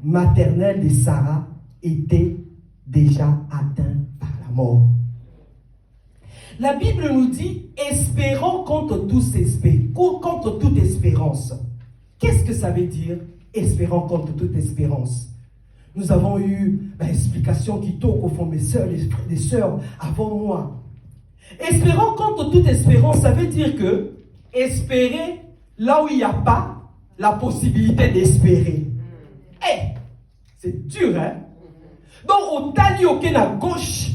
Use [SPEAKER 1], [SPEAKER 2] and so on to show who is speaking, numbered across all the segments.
[SPEAKER 1] maternelle de Sarah était déjà atteinte par la mort. La Bible nous dit, espérons contre toute espérance. Qu'est-ce que ça veut dire, espérons contre toute espérance? Nous avons eu l'explication qui tourne au fond, mes soeurs, les sœurs avant moi. Espérons contre toute espérance, ça veut dire que espérer là où il n'y a pas la possibilité d'espérer. C'est dur, hein? Donc, au tali auquel à gauche,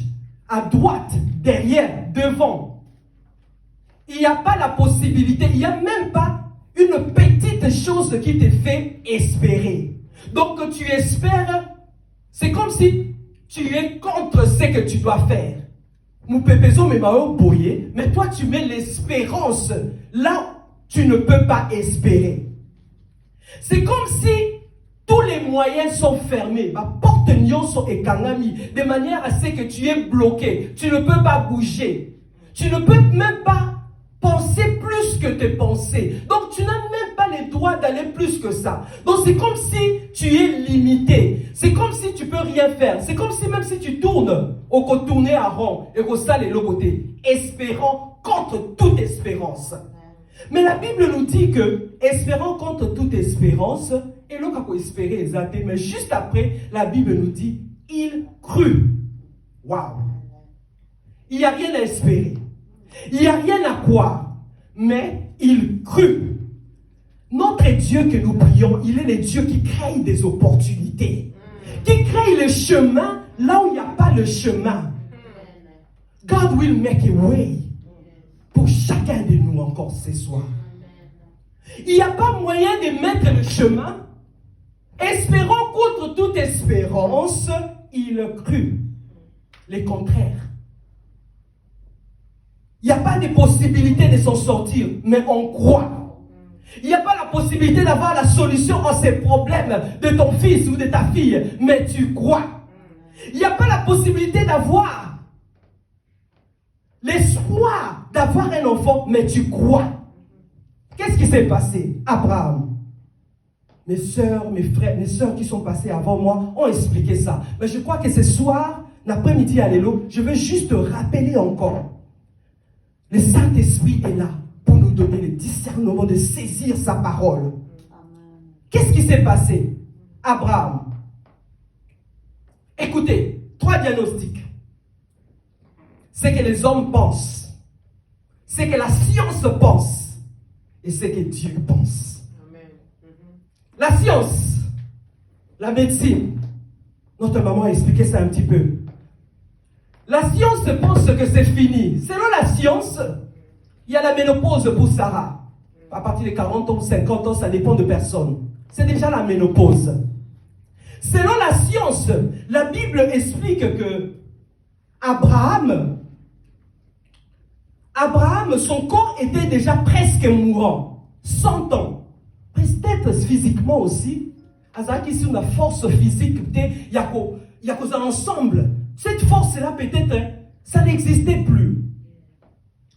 [SPEAKER 1] à droite, derrière, devant, il n'y a pas la possibilité, il n'y a même pas une petite chose qui te fait espérer. Donc, tu espères, c'est comme si tu es contre ce que tu dois faire. Mais toi, tu mets l'espérance là où tu ne peux pas espérer. C'est comme si tous les moyens sont fermés, de manière à ce que tu es bloqué. Tu ne peux pas bouger. Tu ne peux même pas penser plus que tes pensées. Donc tu n'as même pas le droit d'aller plus que ça. Donc c'est comme si tu es limité. C'est comme si tu ne peux rien faire. C'est comme si même si tu tournes, au côté tourner à rond, et au sale et le côté, espérant contre toute espérance. Mais la Bible nous dit que, espérant contre toute espérance, et l'on peut espérer exactement, mais juste après, la Bible nous dit, il crut. Waouh! Il n'y a rien à espérer. Il n'y a rien à croire. Mais il crut. Notre Dieu que nous prions, il est le Dieu qui crée des opportunités. Qui crée le chemin là où il n'y a pas le chemin. God will make a way. Pour chacun de nous encore ce soir. Il n'y a pas moyen de mettre le chemin. Espérant contre toute espérance, il crut. Le contraire. Il n'y a pas de possibilité de s'en sortir, mais on croit. Il n'y a pas la possibilité d'avoir la solution à ces problèmes de ton fils ou de ta fille, mais tu crois. Il n'y a pas la possibilité d'avoir l'espoir d'avoir un enfant, mais tu crois. Qu'est-ce qui s'est passé? Abraham. Mes soeurs, mes frères, mes soeurs qui sont passées avant moi ont expliqué ça. Mais je crois que ce soir, l'après-midi à l'élo, je veux juste rappeler encore. Le Saint-Esprit est là pour nous donner le discernement de saisir sa parole. Qu'est-ce qui s'est passé? Abraham. Écoutez, 3 diagnostics. C'est que les hommes pensent, c'est que la science pense, et c'est que Dieu pense. Amen. La science, la médecine, notre maman a expliqué ça un petit peu. La science pense que c'est fini. Selon la science, il y a la ménopause pour Sarah. À partir de 40 ans, 50 ans, ça dépend de personne. C'est déjà la ménopause. Selon la science, la Bible explique que Abraham, son corps était déjà presque mourant. 100 ans. Peut-être physiquement aussi. Ici, on a force physique. Il y a qu'aux ensemble. Cette force-là, peut-être, ça n'existait plus.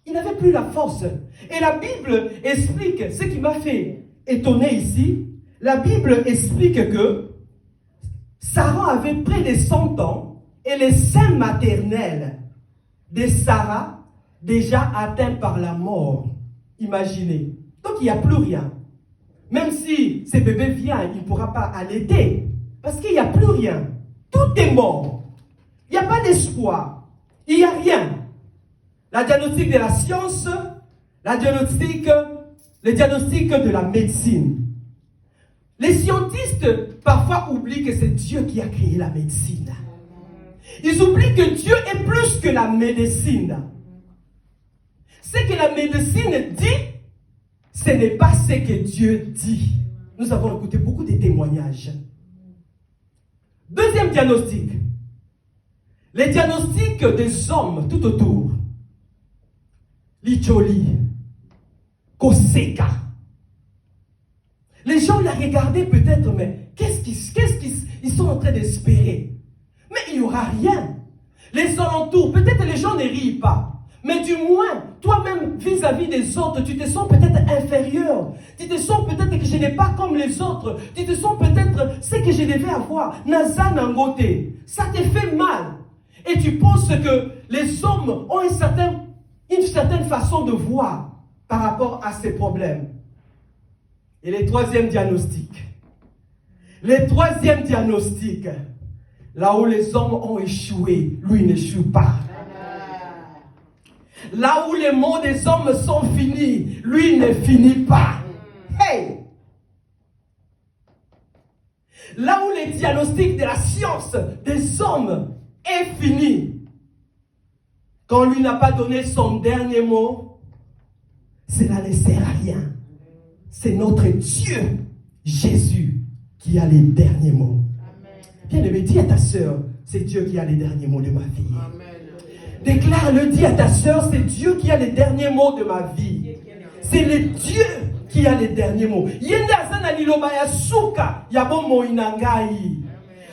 [SPEAKER 1] Il n'avait plus la force. Et la Bible explique, ce qui m'a fait étonner ici, la Bible explique que Sarah avait près de 100 ans et le sein maternel de Sarah déjà atteint par la mort. Imaginez. Donc il n'y a plus rien. Même si ce bébé vient, il ne pourra pas allaiter. Parce qu'il n'y a plus rien. Tout est mort. Il n'y a pas d'espoir. Il n'y a rien. La diagnostic de la science, le diagnostic de la médecine. Les scientistes parfois oublient que c'est Dieu qui a créé la médecine. Ils oublient que Dieu est plus que la médecine. Ce que la médecine dit, ce n'est pas ce que Dieu dit. Nous avons écouté beaucoup de témoignages. Deuxième diagnostic. Les diagnostics des hommes tout autour. Licholi, Koseka. Les gens la regardaient peut-être, mais qu'est-ce qu'ils sont en train d'espérer? Mais il n'y aura rien. Les alentours, peut-être les gens ne rient pas. Mais du moins, toi-même, vis-à-vis des autres, tu te sens peut-être inférieur. Tu te sens peut-être que je n'ai pas comme les autres. Tu te sens peut-être ce que je devais avoir. Naza nangote. Ça te fait mal. Et tu penses que les hommes ont une certaine façon de voir par rapport à ces problèmes. Et le troisième diagnostic. Le troisième diagnostic. Là où les hommes ont échoué, lui n'échoue pas. Là où les mots des hommes sont finis, lui ne finit pas. Hey! Là où les diagnostics de la science des hommes est fini, quand lui n'a pas donné son dernier mot, cela ne sert à rien. C'est notre Dieu, Jésus, qui a les derniers mots. Bien-aimé, dis à ta sœur, c'est Dieu qui a les derniers mots de ma vie. Amen. Déclare-le, dis à ta sœur, c'est Dieu qui a les derniers mots de ma vie. C'est le Dieu qui a les derniers mots. Yenda sana liloba ya suka ya bomo inangai.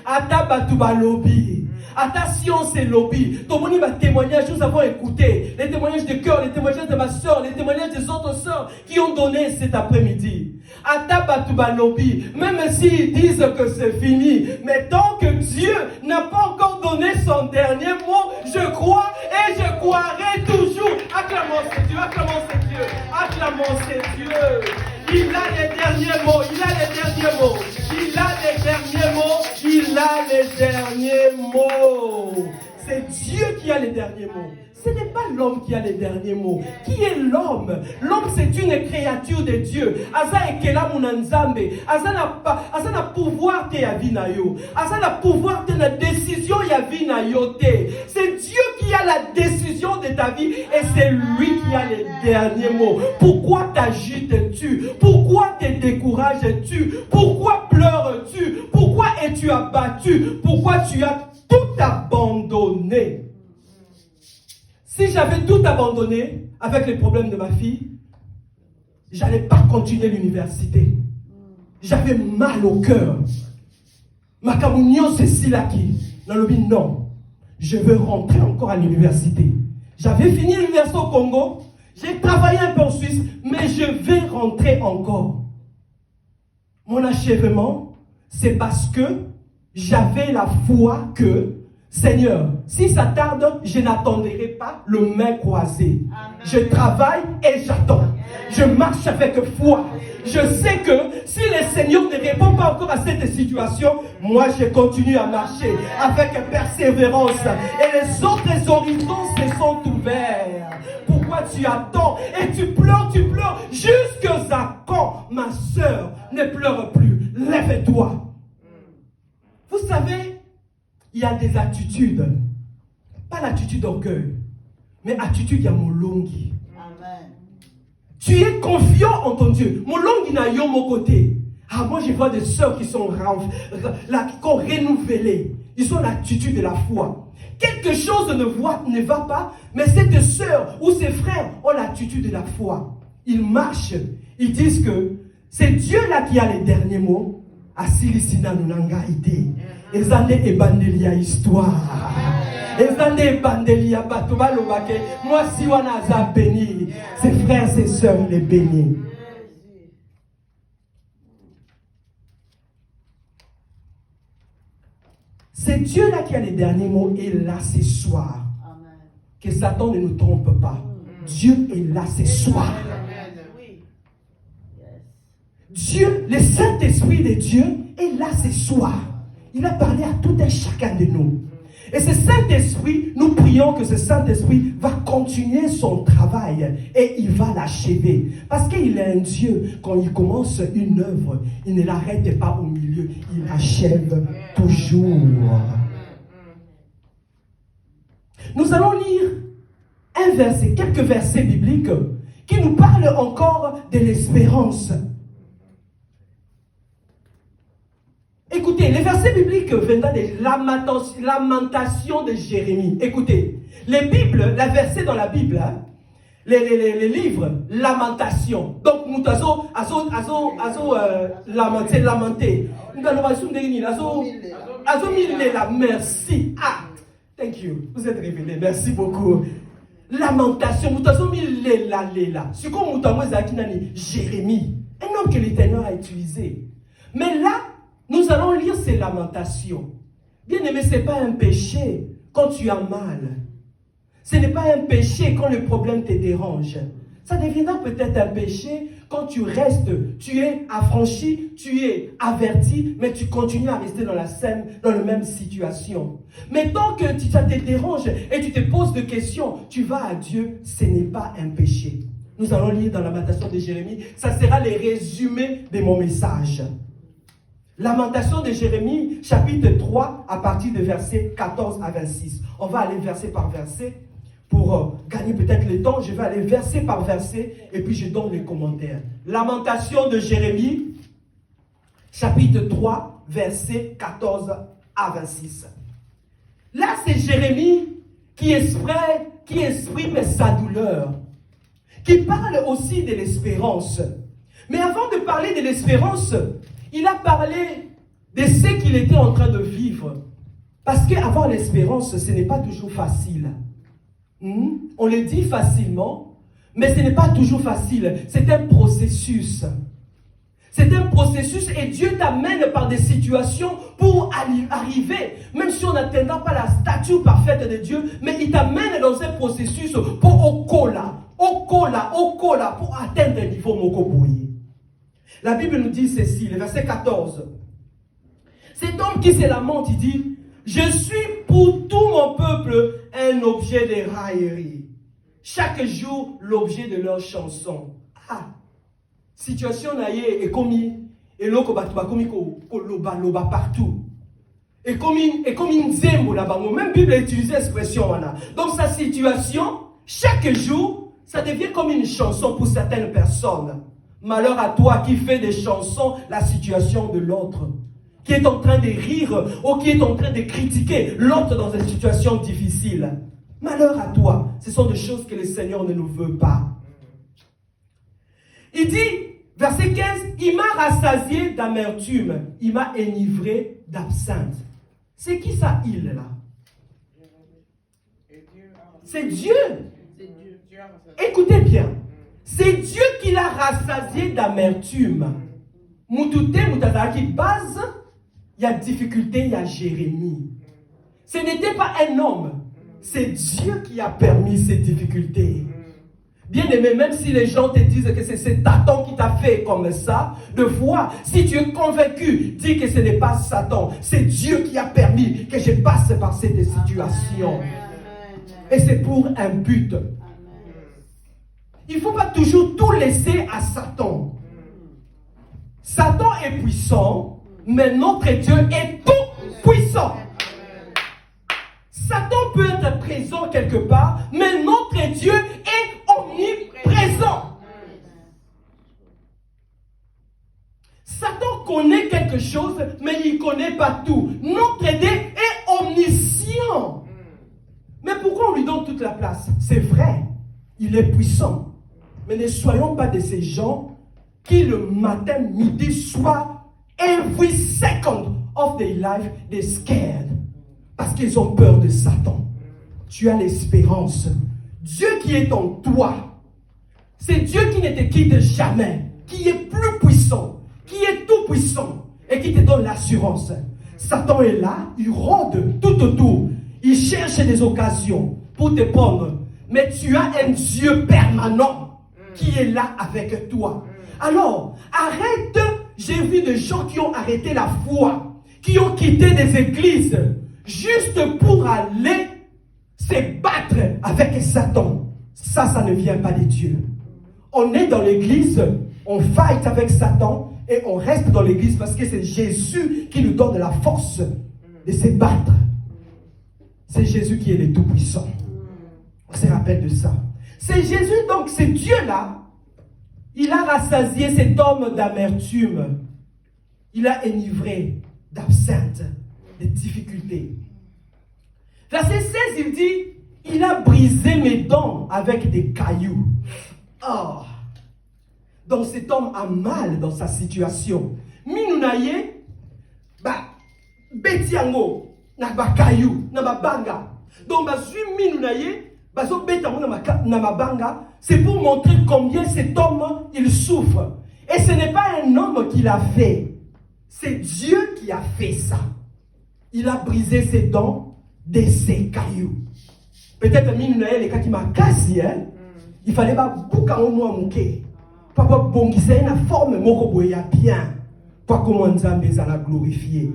[SPEAKER 1] Ata batu balobi. Attention, c'est lobby. Tomoni va témoignage, nous avons écouté les témoignages de cœur, les témoignages de ma soeur, les témoignages des autres sœurs qui ont donné cet après-midi. Atabatuba lobby, même s'ils disent que c'est fini, mais tant que Dieu n'a pas encore donné son dernier mot, je crois et je croirai toujours. Acclamons ce Dieu, acclamons ce Dieu, acclamons ce Dieu. Il a les derniers mots, il a les derniers mots, il a les derniers mots, il a les derniers mots. C'est Dieu qui a les derniers mots. Ce n'est pas l'homme qui a les derniers mots. Qui est l'homme? L'homme, c'est une créature de Dieu. Aza ekela munanzambe. Aza na pouvoir te ya vie na yo. Aza na pouvoir te na décision ya vie na yo te. C'est Dieu qui a la décision de ta vie et c'est lui qui a les derniers mots. Pourquoi t'agites-tu? Pourquoi te décourages-tu? Pourquoi pleures-tu? Pourquoi es-tu abattu? Pourquoi tu as tout abandonné? Si j'avais tout abandonné avec les problèmes de ma fille, j'allais pas continuer l'université. J'avais mal au cœur. Ma communion, c'est si là qui. Non, je veux rentrer encore à l'université. J'avais fini l'université au Congo, j'ai travaillé un peu en Suisse, mais je vais rentrer encore. Mon achèvement, c'est parce que j'avais la foi que Seigneur, si ça tarde, je n'attendrai pas le main croisé. Je travaille et j'attends. Je marche avec foi. Je sais que si le Seigneur ne répond pas encore à cette situation, moi je continue à marcher avec persévérance. Et les autres horizons se sont ouverts. Pourquoi tu attends et tu pleures jusqu'à quand, ma soeur, ne pleure plus. Lève-toi. Vous savez, il y a des attitudes, pas l'attitude d'orgueil, mais attitude à molongi. Amen. Tu es confiant en ton Dieu. Molongi n'a yo mon côté. Ah, moi je vois des sœurs qui sont renouvelées. Ils ont l'attitude de la foi. Quelque chose ne va pas, mais cette sœur ou ces frères ont l'attitude de la foi. Ils marchent, ils disent que c'est Dieu là qui a les derniers mots. Asilisina nunanga ide. Ezande ebandelia histoire. Ezande ebandelia batuba lobake. Moi si wana aza béni. Ses frères, ses sœurs les bénis. C'est Dieu là qui a les derniers mots et là ce soir. Que Satan ne nous trompe pas. Dieu est là ce soir. Dieu, le Saint-Esprit de Dieu est là ce soir. Il a parlé à tout un chacun de nous. Et ce Saint-Esprit, nous prions que ce Saint-Esprit va continuer son travail et il va l'achever. Parce qu'il est un Dieu, quand il commence une œuvre, il ne l'arrête pas au milieu, il achève toujours. Nous allons lire un verset, quelques versets bibliques qui nous parlent encore de l'espérance. Écoutez, les versets bibliques viennent des lamentations de Jérémie. Écoutez, les Bibles, la verset dans la Bible, hein, les livres, lamentations. Donc, nous avons lamenté. Merci. Ah, thank you. Vous êtes révélés. Merci beaucoup. lamentation. C'est comme Jérémie, un homme que l'Éternel a utilisé. Mais là, nous allons lire ces lamentations. Bien aimé, ce n'est pas un péché quand tu as mal. Ce n'est pas un péché quand le problème te dérange. Ça deviendra peut-être un péché quand tu restes, tu es affranchi, tu es averti, mais tu continues à rester dans la même situation. Mais tant que ça te dérange et tu te poses des questions, tu vas à Dieu, ce n'est pas un péché. Nous allons lire dans la Lamentation de Jérémie, ça sera le résumé de mon message. Lamentation de Jérémie, chapitre 3, à partir de versets 14 à 26. On va aller verset par verset. Pour gagner peut-être le temps, je vais aller verset par verset et puis je donne les commentaires. Lamentation de Jérémie, chapitre 3, versets 14 à 26. Là, c'est Jérémie qui exprime sa douleur, qui parle aussi de l'espérance. Mais avant de parler de l'espérance, il a parlé de ce qu'il était en train de vivre. Parce qu'avoir l'espérance, ce n'est pas toujours facile. On le dit facilement, mais ce n'est pas toujours facile. C'est un processus. C'est un processus et Dieu t'amène par des situations pour arriver. Même si on n'atteindra pas la statue parfaite de Dieu, mais il t'amène dans un processus pour pour atteindre un niveau mokoboui. La Bible nous dit ceci, le verset 14. Cet homme qui se lamente, il dit, je suis pour tout mon peuple un objet de raillerie. Chaque jour, l'objet de leur chanson. Ah, situation naïe est commis, et l'autre commis loba partout. Et comme une zembo là-bas, même Bible a utilisé l'expression là. Donc sa situation, chaque jour, ça devient comme une chanson pour certaines personnes. Malheur à toi qui fais des chansons la situation de l'autre, qui est en train de rire ou qui est en train de critiquer l'autre dans une situation difficile. Malheur à toi. Ce sont des choses que le Seigneur ne nous veut pas. Il dit, verset 15, il m'a rassasié d'amertume, il m'a enivré d'absinthe. C'est qui ça, il, là? C'est Dieu. Écoutez bien. C'est Dieu qui l'a rassasié d'amertume. Moutouté, moutazaki, base, il y a difficulté, il y a Jérémie. Ce n'était pas un homme. C'est Dieu qui a permis ces difficultés. Bien aimé, même si les gens te disent que c'est Satan qui t'a fait comme ça, de fois, si tu es convaincu, dis que ce n'est pas Satan. C'est Dieu qui a permis que je passe par cette situation. Et c'est pour un but. Il ne faut pas toujours tout laisser à Satan. Satan est puissant, mais notre Dieu est tout puissant. Satan peut être présent quelque part, mais notre Dieu est omniprésent. Satan connaît quelque chose, mais il ne connaît pas tout. Notre Dieu est omniscient. Mais pourquoi on lui donne toute la place? C'est vrai, il est puissant. Mais ne soyons pas de ces gens qui le matin, midi, soir, every second of their life, they're scared. Parce qu'ils ont peur de Satan. Tu as l'espérance. Dieu qui est en toi, c'est Dieu qui ne te quitte jamais, qui est plus puissant, qui est tout puissant et qui te donne l'assurance. Satan est là, il rôde tout autour. Il cherche des occasions pour te prendre. Mais tu as un Dieu permanent qui est là avec toi. Alors, arrête. J'ai vu des gens qui ont arrêté la foi, qui ont quitté des églises, juste pour aller se battre avec Satan. Ça ne vient pas de Dieu. On est dans l'église, on fight avec Satan et on reste dans l'église parce que c'est Jésus qui nous donne la force de se battre. C'est Jésus qui est le Tout-Puissant. On se rappelle de ça. C'est Jésus, donc c'est Dieu-là. Il a rassasié cet homme d'amertume. Il a enivré d'absinthe, de difficultés. Verset 16, il dit, il a brisé mes dents avec des cailloux. Oh. Donc cet homme a mal dans sa situation. Minunaye, betiango, na ba caillou, na ba banga. Donc ba zui minunaye, c'est pour montrer combien cet homme, il souffre. Et ce n'est pas un homme qui l'a fait. C'est Dieu qui a fait ça. Il a brisé ses dents de ses cailloux. Peut-être les cas qui m'a cassé, il fallait pas bouca au moins mouké. Papa bongissait une forme mokoboya bien. Pour commencer à la glorifier.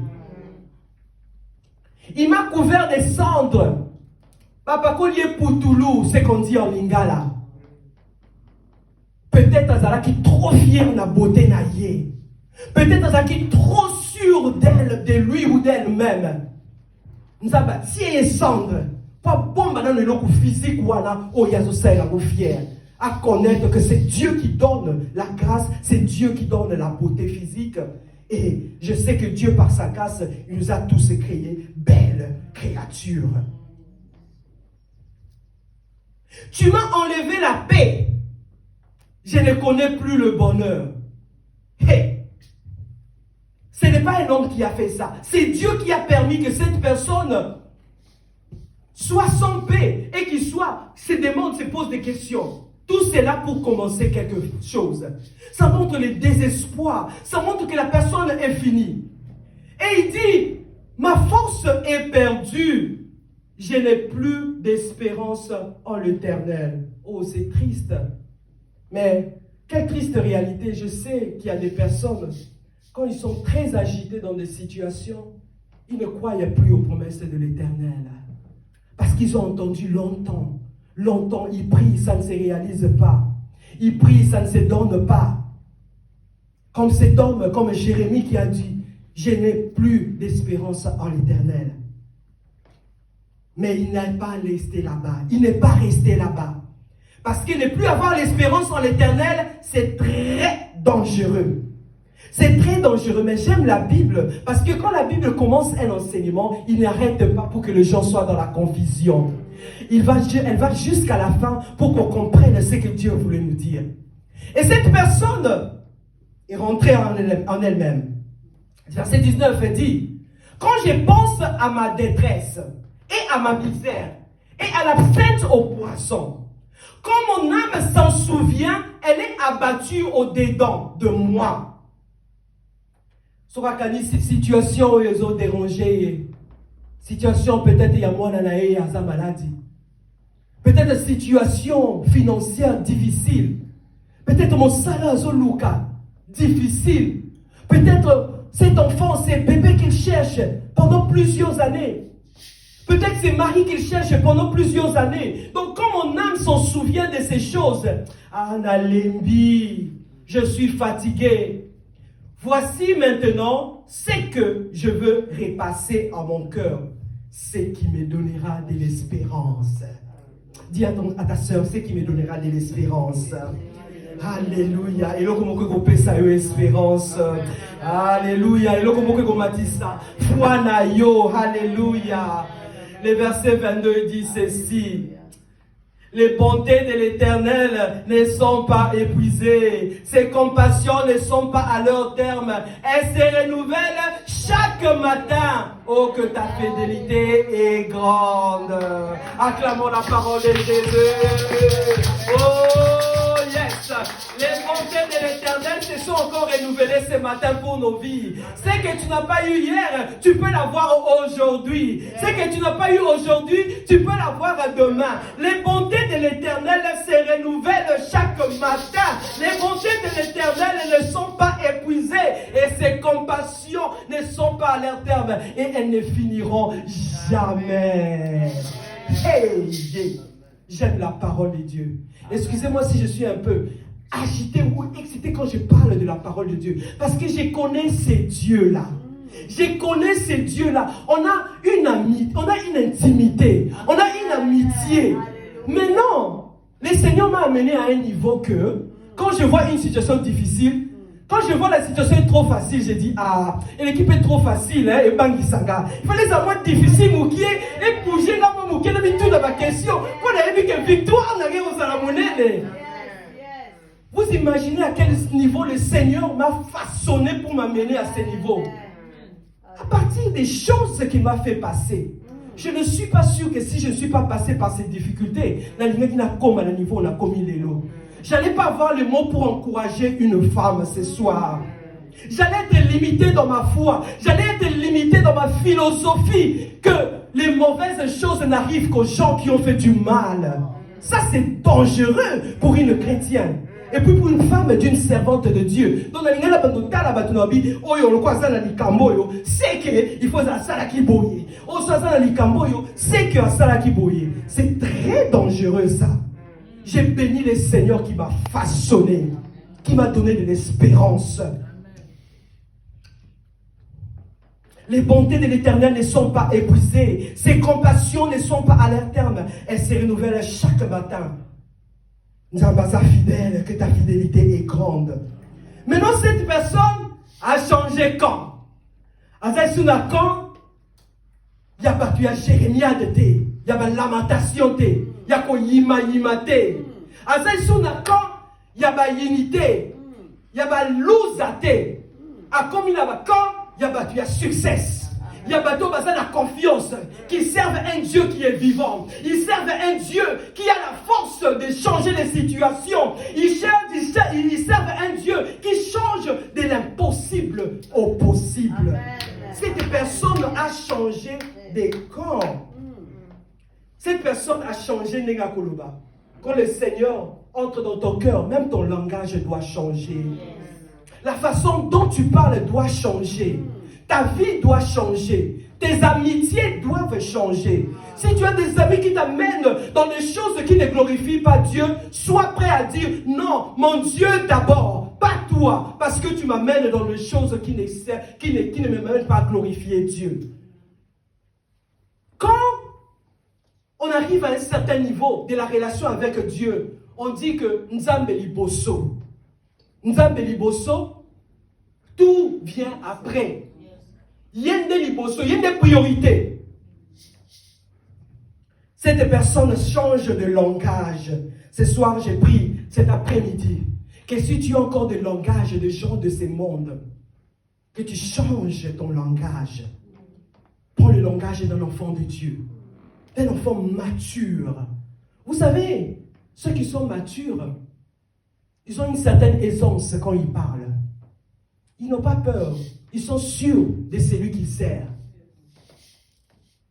[SPEAKER 1] Il m'a couvert des cendres. Papa Collier Poutoulou, c'est qu'on dit en lingala. Peut-être Azala qui est trop fier de la beauté naïe. Peut-être Azala qui est trop sûr d'elle, de lui ou d'elle-même. Nous avons tiré les cendres. Pas bon dans le look physique ou à la fier. À connaître que c'est Dieu qui donne la grâce, c'est Dieu qui donne la beauté physique. Et je sais que Dieu, par sa grâce, il nous a tous créés belles créatures. Tu m'as enlevé la paix. Je ne connais plus le bonheur. Hey! Ce n'est pas un homme qui a fait ça. C'est Dieu qui a permis que cette personne soit sans paix et qu'il se demande, se pose des questions. Tout cela pour commencer quelque chose. Ça montre le désespoir. Ça montre que la personne est finie. Et il dit, ma force est perdue. Je n'ai plus d'espérance en l'Éternel. Oh, c'est triste. Mais quelle triste réalité. Je sais qu'il y a des personnes, quand ils sont très agités dans des situations, ils ne croient plus aux promesses de l'Éternel. Parce qu'ils ont entendu longtemps. Longtemps, ils prient, ça ne se réalise pas. Ils prient, ça ne se donne pas. Comme cet homme, comme Jérémie qui a dit, je n'ai plus d'espérance en l'Éternel. Mais il n'est pas resté là-bas. Il n'est pas resté là-bas. Parce que ne plus avoir l'espérance en l'Éternel, c'est très dangereux. C'est très dangereux, mais j'aime la Bible, parce que quand la Bible commence un enseignement, il n'arrête pas pour que les gens soient dans la confusion. Elle va jusqu'à la fin pour qu'on comprenne ce que Dieu voulait nous dire. Et cette personne est rentrée en elle-même. Verset 19 dit, quand je pense à ma détresse et à ma misère et à la faite au poisson, quand mon âme s'en souvient, elle est abattue au-dedans de moi. Cette situation où ils ont dérangé, situation peut-être il y a moi dans la maladie, peut-être une situation financière difficile, peut-être mon salaire Luka difficile, peut-être cet enfant, c'est bébé qu'il cherche pendant plusieurs années, peut-être c'est mari qu'il cherche pendant plusieurs années. Donc quand mon âme s'en souvient de ces choses, Analembi, je suis fatigué. Voici maintenant ce que je veux repasser à mon cœur, ce qui me donnera de l'espérance. Dis à ta soeur, ce qui me donnera de l'espérance. Alléluia. Et là, comment que vous ça espérance. Alléluia. Et là, comment que vous matissa. Foi na yo. Alléluia. Le verset 22 dit ceci. Les bontés de l'Éternel ne sont pas épuisées. Ses compassions ne sont pas à leur terme. Elles se renouvellent chaque matin. Oh, que ta fidélité est grande. Acclamons la parole de Jésus. Oh, yes. Les bontés de l'Éternel se sont encore renouvelées ce matin pour nos vies. Ce que tu n'as pas eu hier, tu peux l'avoir aujourd'hui. Ce que tu n'as pas eu aujourd'hui, tu peux l'avoir demain. Les bontés de l'Éternel se renouvellent chaque matin. Les bontés de l'Éternel ne sont pas épuisées et ses compassions ne sont pas à leur terme et elles ne finiront jamais. Hey, j'aime la parole de Dieu. Excusez-moi si je suis un peu agité ou excité quand je parle de la parole de Dieu. Parce que je connais ces dieux-là. Je connais ces dieux-là. On a une amitié, on a une intimité, on a une amitié. Mais non, le Seigneur m'a amené à un niveau que, quand je vois une situation difficile, quand je vois la situation est trop facile, je dis, et l'équipe est trop facile, et Bangisanga. Il fallait savoir difficile, Moukié, et bouger là, Moukié, là, tout dans ma question. Pour la que victoire, on arrive aux Salamonais. Vous imaginez à quel niveau le Seigneur m'a façonné pour m'amener à ce niveau. À partir des choses qu'il m'a fait passer. Je ne suis pas sûr que si je ne suis pas passé par ces difficultés, j'allais pas avoir le mot pour encourager une femme ce soir. J'allais être limité dans ma foi. J'allais être limité dans ma philosophie. Que les mauvaises choses n'arrivent qu'aux gens qui ont fait du mal. Ça, c'est dangereux pour une chrétienne. Et puis pour une femme d'une servante de Dieu. Donc, c'est qu'il faut c'est très dangereux ça. J'ai béni le Seigneur qui m'a façonné, qui m'a donné de l'espérance. Les bontés de l'Éternel ne sont pas épuisées. Ses compassions ne sont pas à leur terme. Elles se renouvellent chaque matin. Nzambaza fidèle, que ta fidélité est grande. Maintenant, cette personne a changé quand? Azaïsouna quand? Il y a battu à Jérémia de thé. Il y a lamentation thé. Il y a quoi yima thé. Azaïsouna quand? Il y a unité. Il y a louza thé. A comme il y a quand? Il y a battu à succès. Il y a battu à la confiance. Qu'ils servent un Dieu qui est vivant. Ils servent un Dieu qui a la force de changer les situations. Ils servent un Dieu qui change de l'impossible au possible. Amen. Cette personne a changé des camps. Cette personne a changé Nenga Koloba. Quand le Seigneur entre dans ton cœur, même ton langage doit changer. La façon dont tu parles doit changer. Ta vie doit changer. Tes amitiés doivent changer. Si tu as des amis qui t'amènent dans des choses qui ne glorifient pas Dieu, sois prêt à dire non, mon Dieu d'abord, pas toi, parce que tu m'amènes dans des choses qui ne me mènent pas à glorifier Dieu. Quand on arrive à un certain niveau de la relation avec Dieu, on dit que Nzambe Liboso. Nzambe Liboso, tout vient après. Il y a des priorités. Cette personne change de langage. Ce soir, j'ai pris cet après-midi que si tu as encore des langages de gens de ce monde, que tu changes ton langage. Prends le langage d'un enfant de Dieu, d'un enfant mature. Vous savez, ceux qui sont matures, ils ont une certaine aisance quand ils parlent. Ils n'ont pas peur. Ils sont sûrs de celui qu'ils servent.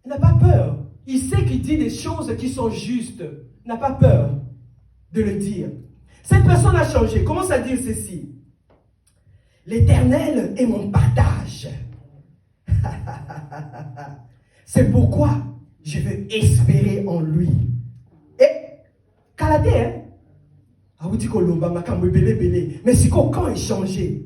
[SPEAKER 1] Il n'a pas peur. Il sait qu'il dit des choses qui sont justes. Il n'a pas peur de le dire. Cette personne a changé. Commence à dire ceci. L'Éternel est mon partage. C'est pourquoi je veux espérer en lui. Et, Kalate, hein? Ah, vous dites que l'on va belé. Mais c'est quand il changé.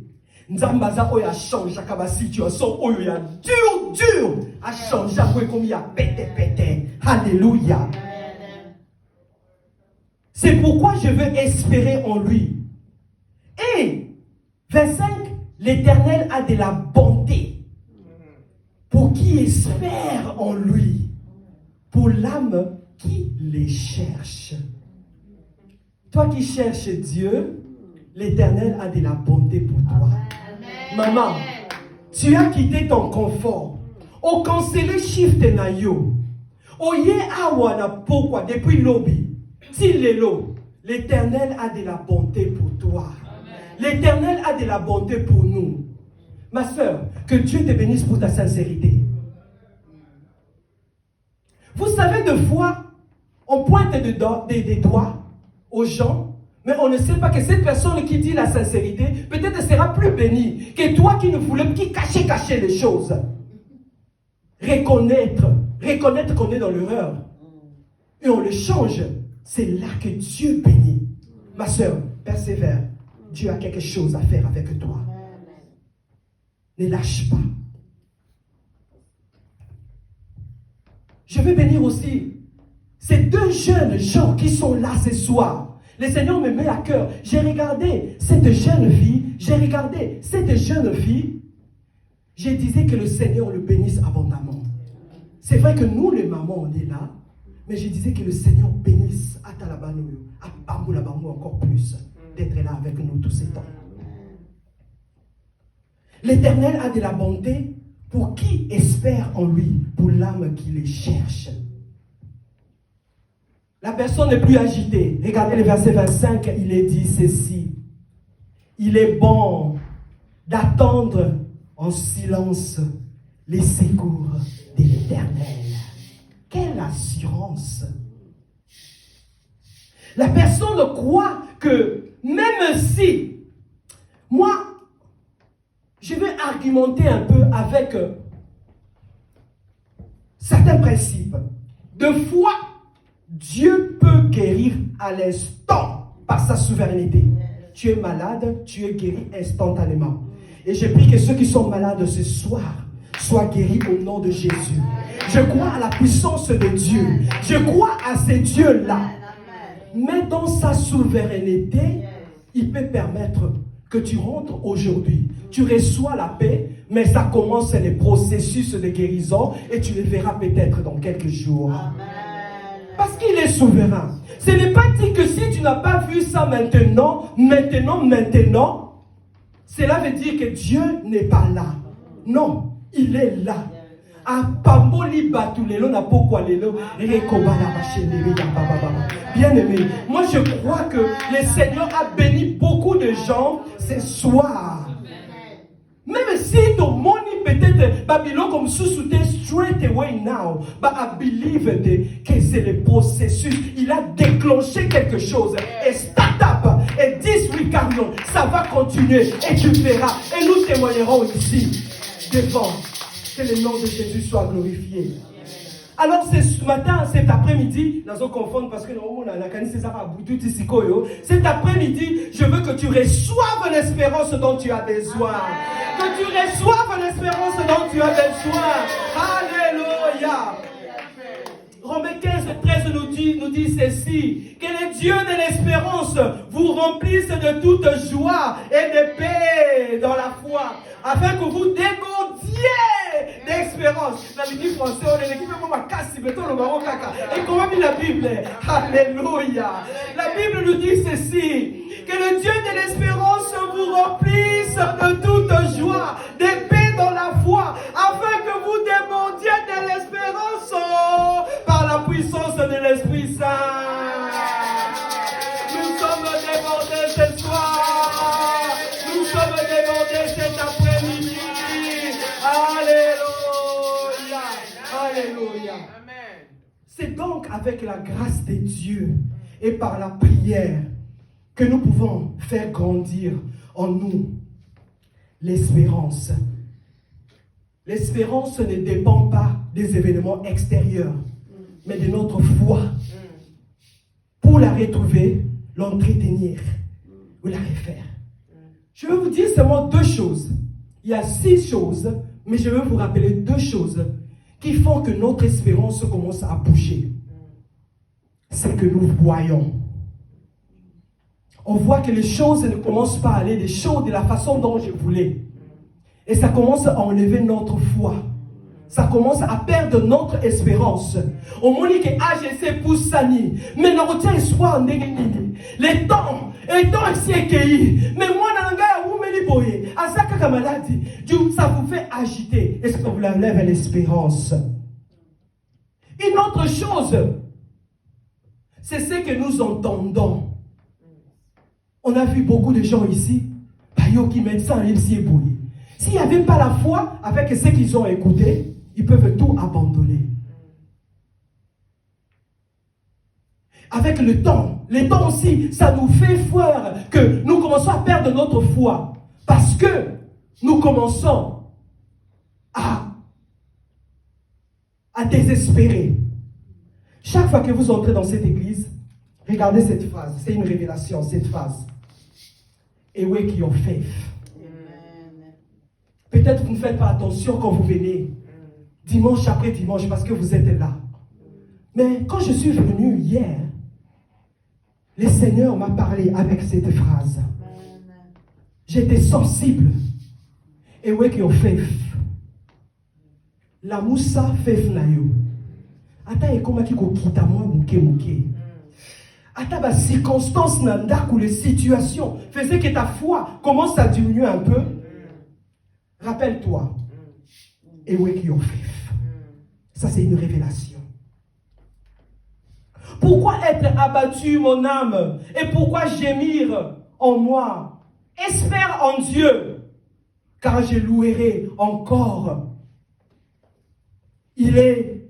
[SPEAKER 1] Nzambaza oya change la situation oya dur a changé comme il y a pété. Alléluia. C'est pourquoi je veux espérer en lui. Et verset 5, l'Éternel a de la bonté pour qui espère en lui, pour l'âme qui les cherche. Toi qui cherches Dieu, l'Éternel a de la bonté pour toi. Maman, tu as quitté ton confort. Au cancellé shift na yo. Oye awa na pokwa depuis lobby. Tilelo, l'Éternel a de la bonté pour toi. L'Éternel a de la bonté pour nous. Ma soeur, que Dieu te bénisse pour ta sincérité. Vous savez, de fois, on pointe des doigts aux gens. Mais on ne sait pas que cette personne qui dit la sincérité, peut-être sera plus bénie que toi qui ne voulais, qui cachait les choses. Reconnaître qu'on est dans l'erreur. Et on le change. C'est là que Dieu bénit. Ma soeur, persévère. Dieu a quelque chose à faire avec toi. Ne lâche pas. Je vais bénir aussi ces deux jeunes gens qui sont là ce soir. Le Seigneur me met à cœur. J'ai regardé cette jeune fille. Je disais que le Seigneur le bénisse abondamment. C'est vrai que nous, les mamans, on est là. Mais je disais que le Seigneur bénisse Atalabano, Abamboulabamou encore plus, d'être là avec nous tous ces temps. L'Éternel a de la bonté pour qui espère en lui, pour l'âme personne qui les cherche. La personne n'est plus agitée. Regardez le verset 25, il est dit ceci. Il est bon d'attendre en silence les secours de l'Éternel. Quelle assurance! La personne croit que même si, moi, je vais argumenter un peu avec certains principes. De foi, Dieu peut guérir à l'instant par sa souveraineté. Tu es malade, tu es guéri instantanément. Et je prie que ceux qui sont malades ce soir soient guéris au nom de Jésus. Je crois à la puissance de Dieu. Je crois à ces dieux-là. Mais dans sa souveraineté, il peut permettre que tu rentres aujourd'hui. Tu reçois la paix, mais ça commence les processus de guérison et tu les verras peut-être dans quelques jours. Amen. Parce qu'il est souverain. Ce n'est pas dit que si tu n'as pas vu ça maintenant, cela veut dire que Dieu n'est pas là. Non, il est là. Bien aimé, moi je crois que le Seigneur a béni beaucoup de gens ce soir. Même si ton money peut-être Babylone comme sous-souté straight away now, but I believe que c'est le processus. Il a déclenché quelque chose. Et start-up, et disregardons, ça va continuer et tu verras. Et nous témoignerons ici devant. Que le nom de Jésus soit glorifié. Alors ce matin, cet après-midi, nous allons confondre parce que cet après-midi, je veux que tu reçoives l'espérance dont tu as besoin. Que tu reçoives l'espérance dont tu as besoin. Alléluia. Romains 15, 13 nous dit ceci, que le Dieu de l'espérance vous remplisse de toute joie et de paix dans la foi, afin que vous débordiez d'espérance. Dans l'équipe française, on est l'équipe et comment dit la Bible? Alléluia. La Bible nous dit ceci, que le Dieu de l'espérance vous remplisse de toute joie, de paix dans la foi, afin que vous débordiez de l'espérance par la puissance de l'Esprit Saint. Nous sommes débordés ce soir. Nous sommes débordés cet après-midi. Alléluia. Alléluia. Amen. C'est donc avec la grâce de Dieu et par la prière que nous pouvons faire grandir en nous l'espérance. L'espérance ne dépend pas des événements extérieurs, mais de notre foi. Pour la retrouver, l'entretenir ou la refaire. Je vais vous dire seulement deux choses. Il y a 6 choses, mais je vais vous rappeler 2 choses qui font que notre espérance commence à bouger. C'est que nous voyons. On voit que les choses ne commencent pas à aller des choses de la façon dont je voulais. Et ça commence à enlever notre foi. Ça commence à perdre notre espérance. Au moment où AGC pousse Sani, mais nous retient espoir en déguéni. Les temps, ici accueillis. Mais moi, ça vous fait agiter. Est-ce que vous enlève l'espérance? Une autre chose, c'est ce que nous entendons. On a vu beaucoup de gens ici, qui mettent ça en s'y bouillir. S'il n'y avait pas la foi avec ce qu'ils ont écouté, ils peuvent tout abandonner. Avec le temps aussi, ça nous fait voir que nous commençons à perdre notre foi. Parce que nous commençons à désespérer. Chaque fois que vous entrez dans cette église, regardez cette phrase. C'est une révélation, cette phrase. Awake your faith. Peut-être vous ne faites pas attention quand vous venez, dimanche après dimanche, parce que vous êtes là. Mais quand je suis venu hier, le Seigneur m'a parlé avec cette phrase. J'étais sensible. Awake your faith. La moussa faith na yo. Ata ekoma ki ko kita moi muke. Ata ba circonstance na ndaku les situations faisait que ta foi commence à diminuer un peu. Rappelle-toi. Awake your faith. Ça, c'est une révélation. Pourquoi être abattu, mon âme? Et pourquoi gémir en moi? Espère en Dieu, car je louerai encore. Il est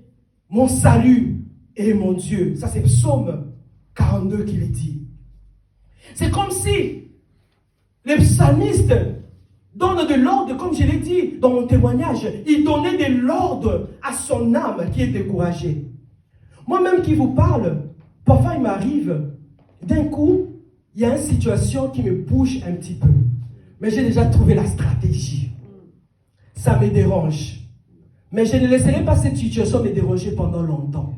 [SPEAKER 1] mon salut et mon Dieu. Ça, c'est Psaume 42 qui le dit. C'est comme si les psalmistes donnent de l'ordre, comme je l'ai dit dans mon témoignage, il donnait de l'ordre à son âme qui est découragée. Moi-même qui vous parle, parfois il m'arrive, d'un coup, il y a une situation qui me bouge un petit peu. Mais j'ai déjà trouvé la stratégie. Ça me dérange. Mais je ne laisserai pas cette situation me déranger pendant longtemps.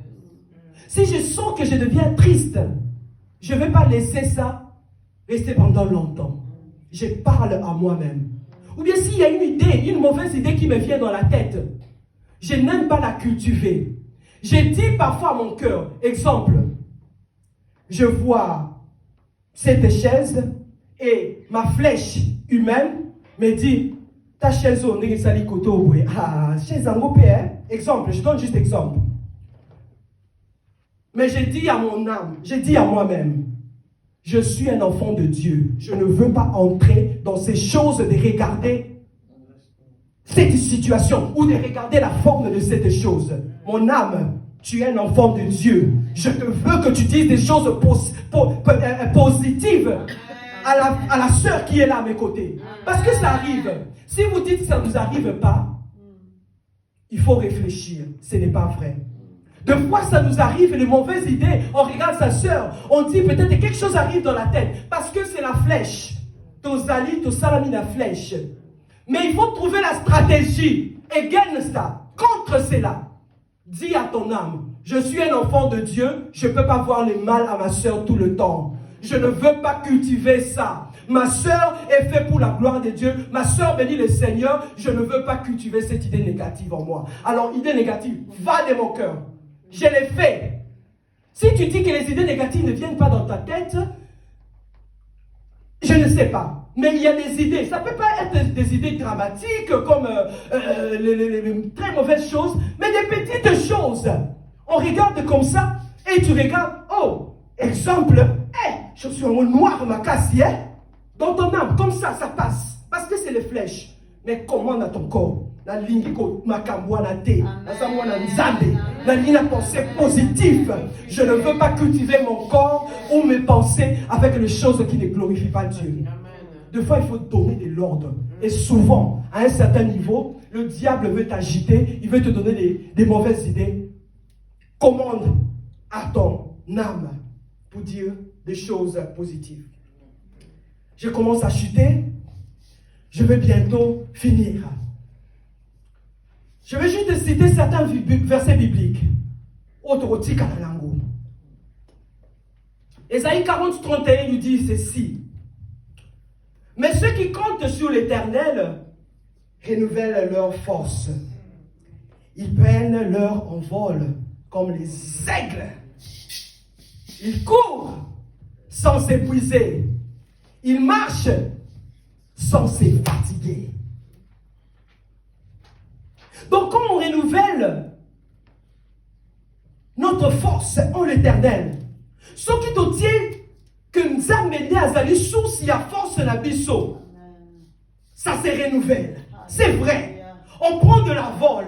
[SPEAKER 1] Si je sens que je deviens triste, je ne vais pas laisser ça rester pendant longtemps. Je parle à moi-même. Ou bien s'il y a une idée, une mauvaise idée qui me vient dans la tête, je n'aime pas la cultiver. Je dis parfois à mon cœur, exemple, je vois cette chaise et ma flèche humaine me dit, ta chaise, on est sali côté au bout. Ah, chaise en gros, exemple, je donne juste exemple. Mais je dis à mon âme, je dis à moi-même, je suis un enfant de Dieu. Je ne veux pas entrer dans ces choses de regarder cette situation ou de regarder la forme de cette chose. Mon âme, tu es un enfant de Dieu. Je te veux que tu dises des choses positives à la sœur qui est là à mes côtés. Parce que ça arrive. Si vous dites que ça ne vous arrive pas, il faut réfléchir. Ce n'est pas vrai. De fois, ça nous arrive, les mauvaises idées, on regarde sa sœur, on dit peut-être que quelque chose arrive dans la tête, parce que c'est la flèche. Tozali, tosalami la flèche. Mais il faut trouver la stratégie. Against ça, contre cela. Dis à ton âme, je suis un enfant de Dieu, je ne peux pas voir le mal à ma sœur tout le temps. Je ne veux pas cultiver ça. Ma sœur est faite pour la gloire de Dieu. Ma sœur bénit le Seigneur. Je ne veux pas cultiver cette idée négative en moi. Alors, idée négative, va de mon cœur. Je l'ai fait. Si tu dis que les idées négatives ne viennent pas dans ta tête, je ne sais pas. Mais il y a des idées. Ça ne peut pas être des idées dramatiques comme les très mauvaises choses, mais des petites choses. On regarde comme ça et tu regardes. Oh, exemple, je suis en noir, ma cassier. Dans ton âme, comme ça passe. Parce que c'est les flèches. Mais commande à ton corps. La ligne makambwana te, la samwana nzambe, la ligne à pensée positive. Je ne veux pas cultiver mon corps ou mes pensées avec les choses qui ne glorifient pas Dieu. Des fois, il faut donner de l'ordre. Et souvent, à un certain niveau, le diable veut t'agiter, il veut te donner des mauvaises idées. Commande à ton âme pour dire des choses positives. Je commence à chuter. Je vais bientôt finir. Je vais juste citer certains versets bibliques. Ésaïe 40-31 nous dit ceci. Mais ceux qui comptent sur l'Éternel renouvellent leur force. Ils prennent leur envol comme les aigles. Ils courent sans s'épuiser. Ils marchent sans se fatiguer. Donc, quand on renouvelle notre force en l'Éternel, ce qui te tient que nous avons mené à Zali source, il y a force la biseau. Ça se renouvelle. C'est vrai. On prend de la vol.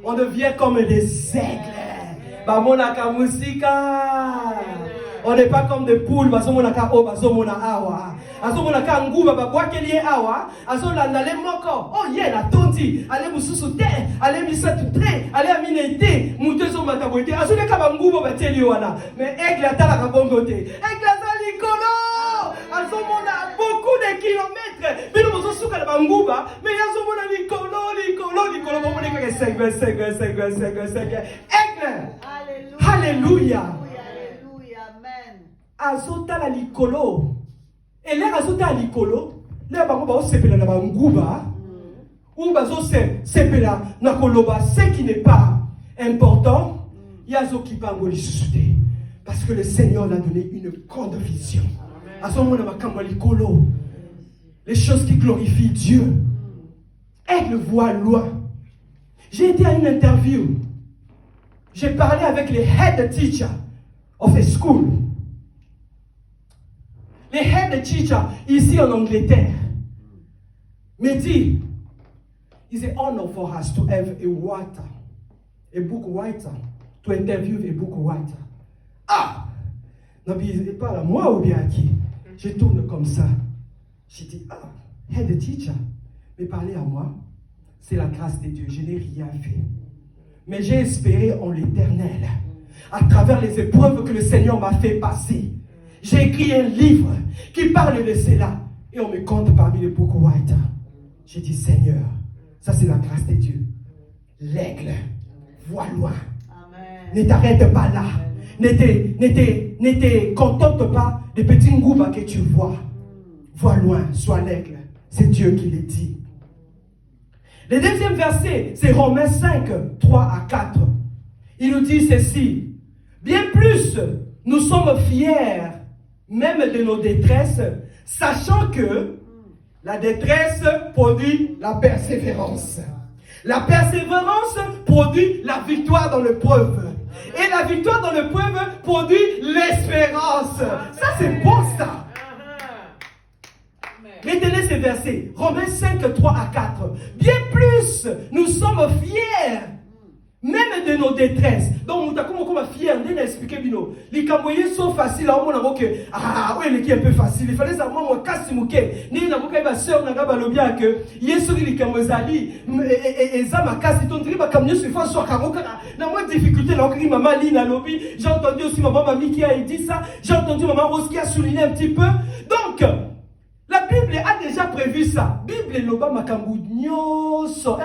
[SPEAKER 1] On devient comme des aigles. Bamonaka musika. On n'est pas comme des poules. Bazomonaka o, bazomona awa. Azomonaka nguba babwakeli awa. Azolanda le moko. Oh yeah, la tondi. Ale mususu te. Ale misatu tre. Ale amine te. Mutezo mataboite. Azoleka bangubo bateli wana. Mais aigle atala kabongo te. Aigle azali kolo. Azomona beaucoup de kilomètres. Mais nous sommes sur la banguba. Mais azomona likolo. Aigle. Alléluia. Azota la likolo. Et là, azota la likolo. Là, bango sepela na banguba. Ou bazo sepela na koloba. Ce qui n'est pas important, yazo ki bango lisusuté. Parce que le Seigneur l'a donné une grande vision. Azomona makambo likolo. Les choses qui glorifient Dieu. Aigle voit loin. J'ai été à une interview. j'ai parlé avec les head teachers of a school. Les head teachers ici en Angleterre me disent, it's an honor for us to have a book writer, to interview a book writer. Ah! Non, mais il parle à moi ou bien à qui? Je tourne comme ça. J'ai dit, ah, head teacher, mais parler à moi, c'est la grâce de Dieu, je n'ai rien fait. Mais j'ai espéré en l'Éternel, à travers les épreuves que le Seigneur m'a fait passer. J'ai écrit un livre qui parle de cela, et on me compte parmi les book writers. J'ai dit, Seigneur, ça c'est la grâce de Dieu. L'aigle, vois loin. Amen. Ne t'arrête pas là. Ne te contente pas des petits ngoubas que tu vois. Vois loin, sois l'aigle. C'est Dieu qui le dit. Le deuxième verset, c'est Romains 5, 3 à 4. Il nous dit ceci. Bien plus, nous sommes fiers même de nos détresses, sachant que la détresse produit la persévérance. La persévérance produit la victoire dans l'épreuve. Et la victoire dans l'épreuve produit l'espérance. Ça, c'est bon, ça. Retenez ces versets. Romains 5, 3 à 4. Bien plus, nous sommes fiers, même de nos détresses. Donc, nous sommes fiers. On a expliqué, Bino. Les camouillés sont faciles. On a dit que, ah, oui, les un peu facile. Il fallait savoir, moi, casse mouké. Ni na mouké, ma soeur, n'a pas le bien que, yeso, les camouazali, et zama casse, et ton tri, ma camion, c'est fois, soit camoka. N'a moins de difficulté, là, on maman, Lina, lobby. J'ai entendu aussi maman, mamie qui a dit ça. J'ai entendu maman Rose qui a souligné un petit peu. Donc, la Bible a déjà prévu ça. Bible loba makambu nyoso.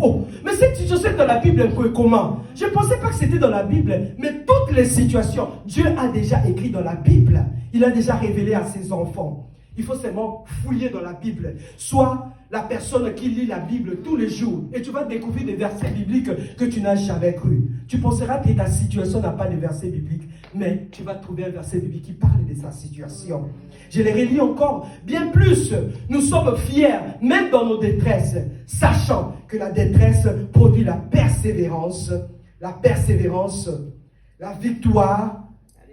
[SPEAKER 1] Oh, mais cette situation dans la Bible, comment? Je ne pensais pas que c'était dans la Bible, mais toutes les situations, Dieu a déjà écrit dans la Bible. Il a déjà révélé à ses enfants. Il faut seulement fouiller dans la Bible. Sois la personne qui lit la Bible tous les jours et tu vas découvrir des versets bibliques que tu n'as jamais cru. Tu penseras que ta situation n'a pas de versets bibliques, mais tu vas trouver un verset biblique qui parle de sa situation. Je les relis encore. Bien plus, nous sommes fiers, même dans nos détresses, sachant que la détresse produit la persévérance, la victoire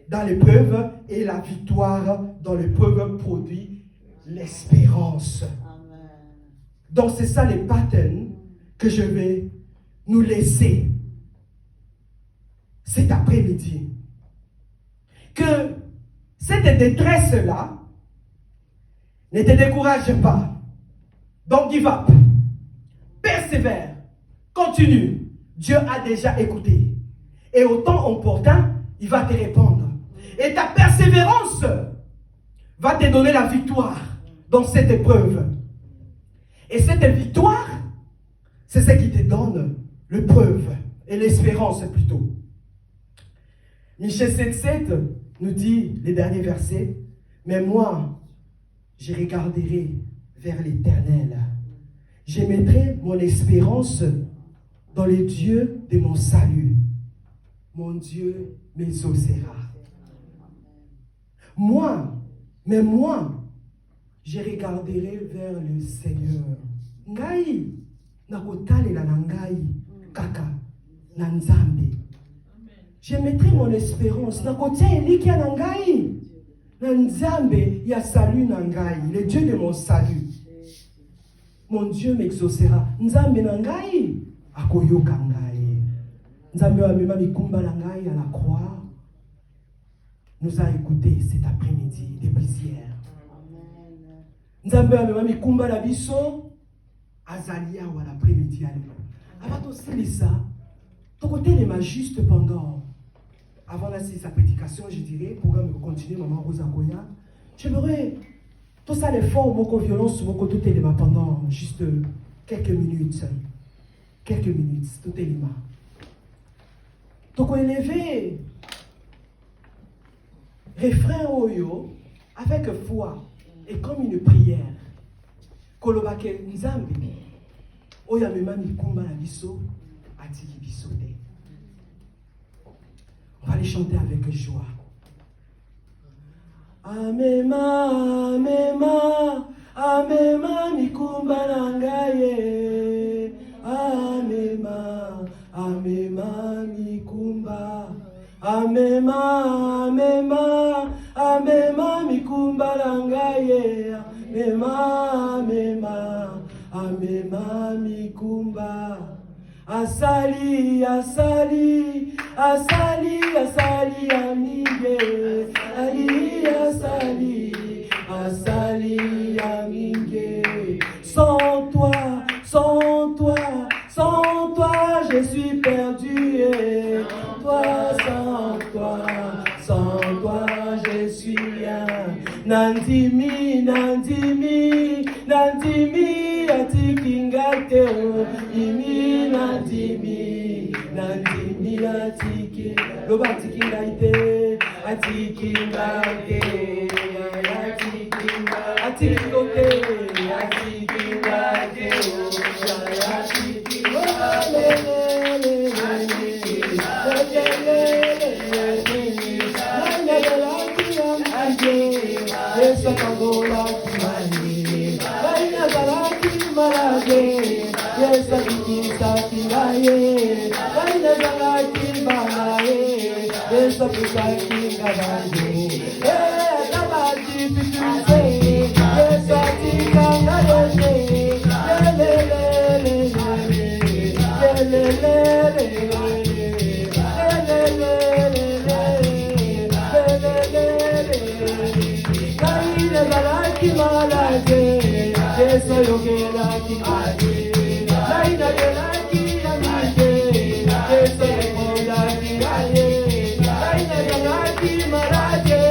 [SPEAKER 1] dans l'épreuve, et la victoire dans l'épreuve produit l'espérance. Donc c'est ça les patterns que je vais nous laisser cet après-midi. Que cette détresse-là ne te décourage pas. Donc give up. Persévère. Continue. Dieu a déjà écouté. Et au temps opportun, il va te répondre. Et ta persévérance va te donner la victoire dans cette épreuve. Et cette victoire, c'est ce qui te donne l'épreuve et l'espérance plutôt. Michée 7,7 nous dit les derniers versets. Mais moi, je regarderai vers l'Éternel. Je mettrai mon espérance dans le Dieu de mon salut. Mon Dieu m'exaucera. Moi, je regarderai vers le Seigneur. Ngai, nakotalela na ngai, kaka, na nzambe. Je mettrai mon espérance, nakotia elikia na ngai, na nzambe ya salut na ngai, le Dieu de mon salut. Mon Dieu m'exaucera. Nzambe na ngai, akoyoka ngai. Nzambe wa mema mikumba na ngai à la croix nous a écouté cet après-midi depuis hier. Nzambe amema mikumba la biso azalia wa l'après-midi alors. Avant aussi ça, ton côté les mains juste pendant avant sa prédication, je dirais pour continuer maman Rosa Koya. J'aimerais tout ça l'effort beaucoup violence beaucoup tout les mains pendant juste quelques minutes. Tout les mains. Donc élever refrain oyo avec foi et comme une prière. Kolobake nzambe oya mema mikumba na biso atiki biso te. On va les chanter avec joie. Amema amema amema mikumba na ngai amema amema mikumba mikumba. Amema, amema, amema mikumba langaye. Amema, amema, amema mikumba. Asali, asali, asali, asali aminge. Ali, asali, asali aminge. Sans toi, sans toi, sans toi, je suis perdu. Sans toi, je suis rien. Nandimi, nandimi, nandimi, atikingateo. Imi, nandimi, nandimi, atiki. Loba atikingaite, atikingate, atikingate, atikingate, atikingate, esa cagola kimani, vaina zalaki malaje, esa kikisa kingaye, vaina zalaki malaye, esa kusaki kingaye, tabaji pituse, esa tikangale, lelelele, lelelele. Malaje, eso yo que la quimale, laina de la quimale, eso yo la quimale, laina de la quimale,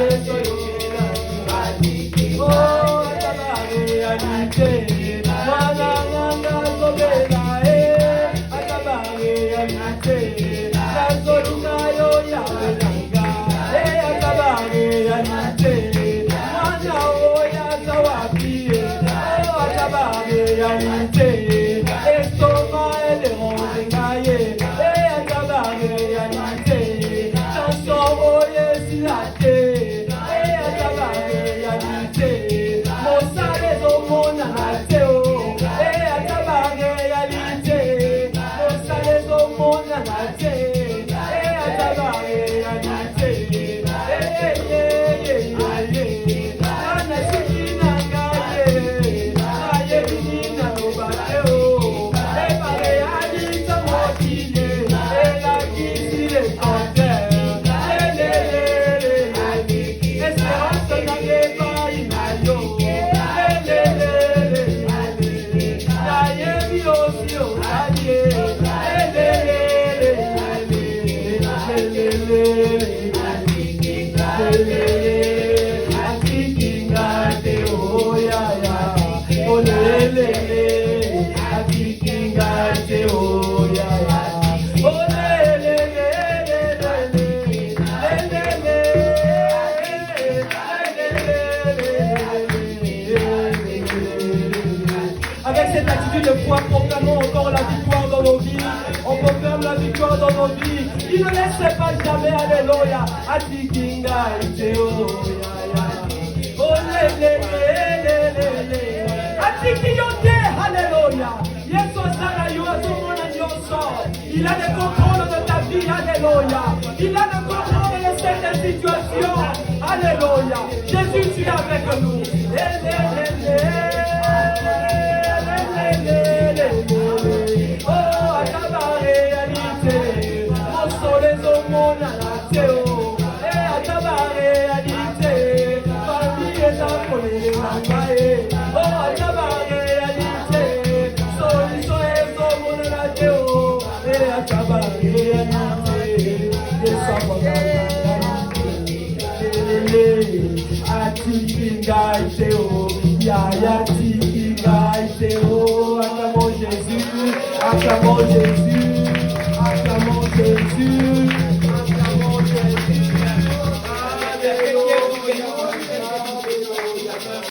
[SPEAKER 1] eso yo que la quimale. Oh, atabare anite, mana nanga sobela atabare anite, la soruka yo ya belanga, atabare anite. Yanite, estoma ele ongaye, atabaye yanite, chanson oye silate, atabaye yanite, mosale zo mona nateo, atabaye yanite, mosale zo mona nate, atabaye yanite, Avec cette attitude de foi, proclamons encore la victoire dans nos vies. On proclame la victoire dans nos vies. Il ne laisse pas jamais, alléluia. Atikinga iteo, oh Atikiyote, alléluia. Yesu sana yoso mona yoso. Il a le contrôle de ta vie, alléluia. Il a le contrôle de cette situation, alléluia. Jésus, tu es avec nous. Oh, atabare anite, mosole zo mona nateo. Atabare anite, famille ta kolele nangae. Oh, atabare anite, soli zo mona nateo. Atabare anite, Atikingaiteo, Yaya Tikingaiteo, acclamons Jésus, acclamons Jésus.